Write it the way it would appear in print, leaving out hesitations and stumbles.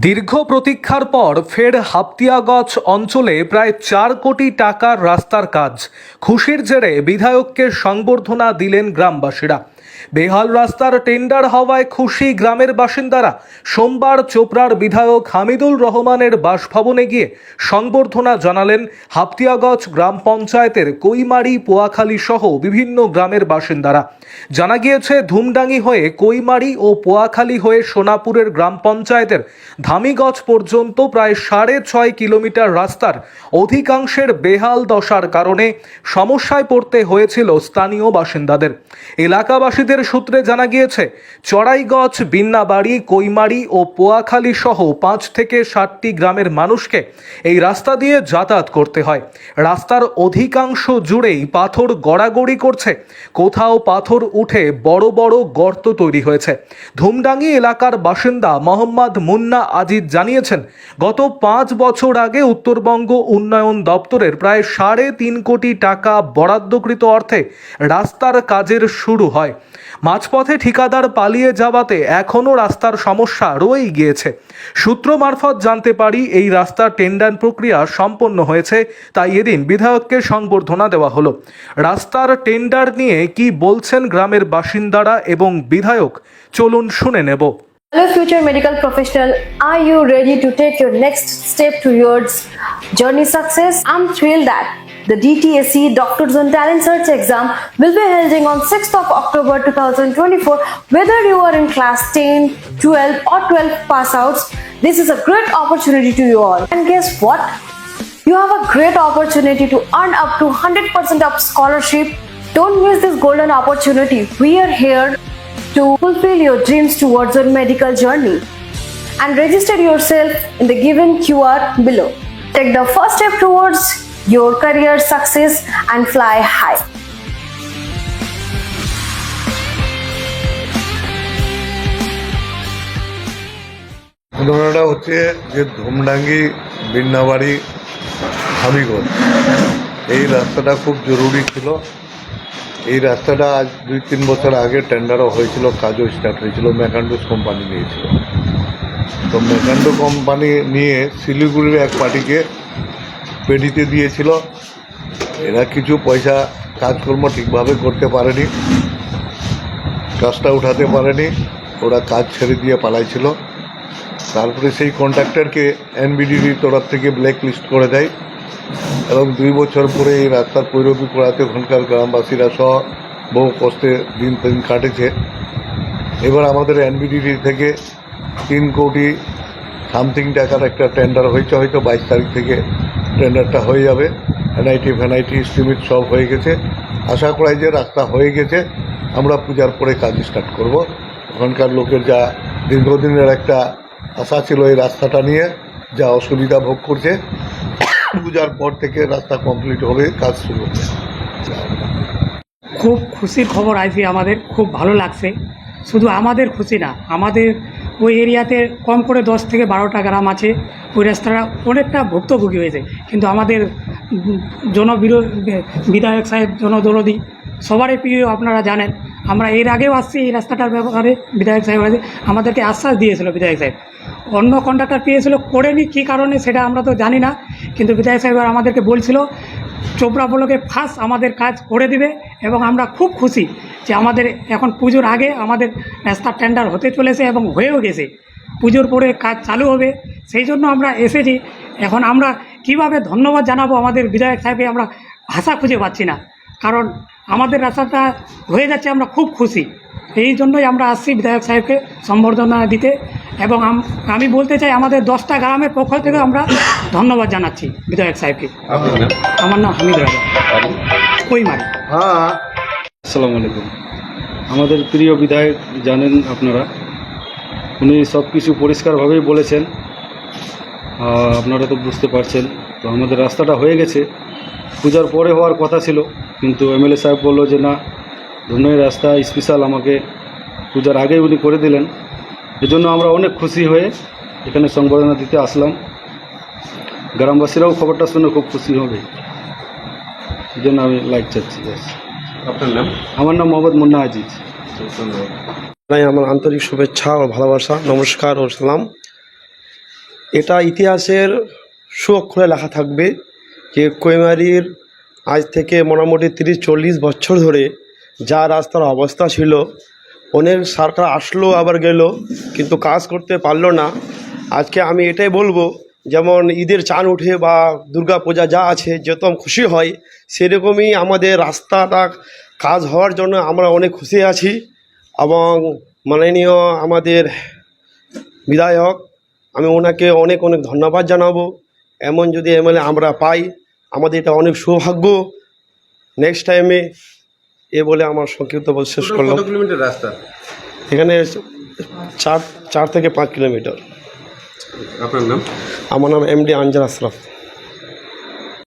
দীর্ঘ প্রতীক্ষার পর ফের হাপ্তিয়াগঞ্জ অঞ্চলে প্রায় 4 কোটি টাকার রাস্তার কাজ। খুশির জেরে বিধায়ককে সংবর্ধনা দিলেন গ্রামবাসীরা। বেহাল রাস্তার টেন্ডার হওয়ায় খুশি গ্রামের বাসিন্দারা। সোমবার চোপড়ার বিধায়ক হামিদুর রহমানের বাসভবনে গিয়ে সংবর্ধনা জানালেন হাপ্তিয়াগঞ্জ গ্রাম পঞ্চায়েতের কৈমারি, পোয়াখালী সহ বিভিন্ন গ্রামের বাসিন্দারা। জানা গিয়েছে, ধুমডাঙ্গি হয়ে কৈমারি ও পোয়াখালী হয়ে সোনাপুরের গ্রাম পঞ্চায়েতের ধামিগঞ্জ পর্যন্ত প্রায় 6.5 কিলোমিটার রাস্তার অধিকাংশের বেহাল দশার কারণে সমস্যায় পড়তে হয়েছিল স্থানীয় বাসিন্দাদের। এলাকাবাসীদের সূত্রে জানা গিয়েছে, চড়াইগঞ্জ, বিন্নাবাড়ি, কৈমারি ও পোয়াখালী সহ 5 থেকে 7টি গ্রামের মানুষকে এই রাস্তা দিয়ে যাতায়াত করতে হয়। রাস্তার অধিকাংশ জুড়েই পাথর গড়াগড়ি করছে, কোথাও পাথর উঠে বড় বড় গর্ত তৈরি হয়েছে। ধুমডাঙ্গি এলাকার বাসিন্দা মোহাম্মদ মুন্না আজিজ জানিয়েছেন, গত 5 বছর আগে উত্তরবঙ্গ উন্নয়ন দপ্তরের প্রায় 3.5 কোটি টাকা বরাদ্দকৃত অর্থে রাস্তার কাজের শুরু হয়। মাঝপথে ঠিকাদার পালিয়ে যাওয়াতে এখনও রাস্তার সমস্যা রয়েই গিয়েছে। সূত্র মারফত জানতে পারি এই রাস্তার টেন্ডার প্রক্রিয়া সম্পন্ন হয়েছে, তাই এদিন বিধায়ককে সংবর্ধনা দেওয়া হলো। রাস্তার টেন্ডার নিয়ে কি বলছেন গ্রামের বাসিন্দারা এবং বিধায়ক, চলুন শুনে নেব। Hello future medical professional, are you ready to take your next step towards journey success? I'm thrilled that the DTSC Doctors on Talent Search exam will be held on 6th of October 2024. Whether you are in class 10, 12 or 12 pass outs, this is a great opportunity to you all. And guess what? You have a great opportunity to earn up to 100% of scholarship. Don't miss this golden opportunity. We are here to fulfill your dreams towards your medical journey, and register yourself in the given QR below. Take the first step towards your career success and fly high. ঘটনাটা হচ্ছে যে ধুমডাঙ্গি, বিন্নাবাড়ি, হামিগঞ্জ এই রাস্তাটা খুব জরুরি ছিল। এই রাস্তাটা আজ 2-3 বছর আগে টেন্ডারও হয়েছিল, কাজও স্টার্ট হয়েছিল, ম্যাকান্ডোস কোম্পানি নিয়েছিল। তো ম্যাকান্ডো কোম্পানি নিয়ে শিলিগুড়ির এক পার্টিকে পেডিতে দিয়েছিল। এরা কিছু পয়সা কাজকর্ম ঠিকভাবে করতে পারেনি, কাজটা উঠাতে পারেনি, ওরা কাজ ছেড়ে দিয়ে পালাইছিল। তারপরে সেই কন্ট্রাক্টরকে এনবিডির তরফ থেকে ব্ল্যাক লিস্ট করে দেয় এবং 2 বছর পরে এই রাস্তার পৈরবি করাতে ওখানকার গ্রামবাসীরা সহ বহু কষ্টে দিন কাটেছে। এবার আমাদের এনবিডিডি থেকে 3 কোটি সামথিং টাকার একটা টেন্ডার হয়েছে, হয়তো 22 তারিখ থেকে টেন্ডারটা হয়ে যাবে। এনআইটি ফেনআইটি এস্টিমেট সব হয়ে গেছে। আশা করাই যে রাস্তা হয়ে গেছে, আমরা পূজার পরে কাজ স্টার্ট করব। ওখানকার লোকের যা দীর্ঘদিনের একটা আশা ছিল এই রাস্তাটা নিয়ে, যা অসুবিধা ভোগ করছে, পূজার পর থেকে রাস্তা কমপ্লিট হবে, কাজ শুরু হবে। খুব খুশির খবর আইছে, আমাদের খুব ভালো লাগছে। শুধু আমাদের খুশি না, আমাদের ওই এরিয়াতে কম করে 10 থেকে 12টা গ্রাম আছে। ওই রাস্তাটা অনেকটা ভুক্তভোগী হয়েছে, কিন্তু আমাদের বিধায়ক সাহেব জনদরদি, সবারই প্রিয়, আপনারা জানেন। আমরা এর আগেও আসছি এই রাস্তাটার ব্যাপারে, বিধায়ক সাহেব আমাদেরকে আশ্বাস দিয়েছিল। বিধায়ক সাহেব অন্য কন্ট্রাক্টর পেয়েছিল, করেনি, কী কারণে সেটা আমরা তো জানি না, কিন্তু বিধায়ক সাহেব আমাদেরকে বলছিল চোপড়া ব্লকে ফার্স্ট আমাদের কাজ করে দিবে। এবং আমরা খুব খুশি যে আমাদের এখন পুজোর আগে আমাদের রাস্তার টেন্ডার হতে চলেছে এবং হয়েও গেছে। পুজোর পরে কাজ চালু হবে, সেই জন্য আমরা এসেছি। এখন আমরা কিভাবে ধন্যবাদ জানাবো আমাদের বিধায়ক সাহেবকে, আমরা ভাষা খুঁজে পাচ্ছি না, কারণ আমাদের রাস্তাটা হয়ে যাচ্ছে, আমরা খুব খুশি। এই জন্যই আমরা আসছি বিধায়ক সাহেবকে সম্বর্ধনা দিতে। এবং আমি বলতে চাই, আমাদের 10টা গ্রামের পক্ষ থেকে আমরা ধন্যবাদ জানাচ্ছি বিধায়ক সাহেবকে। আমার নাম হামিদ রাজা, কৈমারি। আসসালামু আলাইকুম। আমাদের প্রিয় বিধায়ক জানেন আপনারা, উনি সব কিছু পরিষ্কারভাবেই বলেছেন, আপনারা তো বুঝতে পারছেন। তো আমাদের রাস্তাটা হয়ে গেছে, পূজার পরে হওয়ার কথা ছিল, কিন্তু এমএলএ সাহেব বললো যে না, ধরনের রাস্তা স্পেশাল আমাকে পূজার আগেই উনি করে দিলেন। এজন্য আমরা অনেক খুশি হয়ে এখানে সংবর্ধনা দিতে আসলাম। গ্রামবাসীরাও খবরটা শুনে খুব খুশি হবে, এই জন্য আমি লাইক চাচ্ছি। আপনার নাম? আমার নাম মোহাম্মদ মুন্না আজিজ। ধন্যবাদ। আমার আন্তরিক শুভেচ্ছা ও ভালোবাসা, নমস্কার ও সালাম। এটা ইতিহাসের সুঅক্ষরে লেখা থাকবে যে কৈমারির আজ থেকে মোটামুটি 30-40 বছর ধরে যা রাস্তার অবস্থা ছিল, অনেক সরকার আসলো আবার গেল, কিন্তু কাজ করতে পারলো না। আজকে আমি এটাই বলবো, যেমন ঈদের চাঁদ উঠে বা দুর্গা পূজা যা আছে যেরকম খুশি হয়, সেরকমই আমাদের রাস্তাটা কাজ হওয়ার জন্য আমরা অনেক খুশি আছি। এবং মাননীয় আমাদের বিধায়ক, আমি ওনাকে অনেক অনেক ধন্যবাদ জানাবো। এমন যদি এমএলএ আমরা পাই, আমাদের এটা অনেক সৌভাগ্য। নেক্সট টাইমে এ বলে আমার সংক্ষিপ্ত বক্তব্য শেষ করলাম। কত কিলোমিটার রাস্তা? এখানে 4 থেকে 5 কিলোমিটার। আপনার নাম? আমার নাম এমডি আনজার আশরাফ।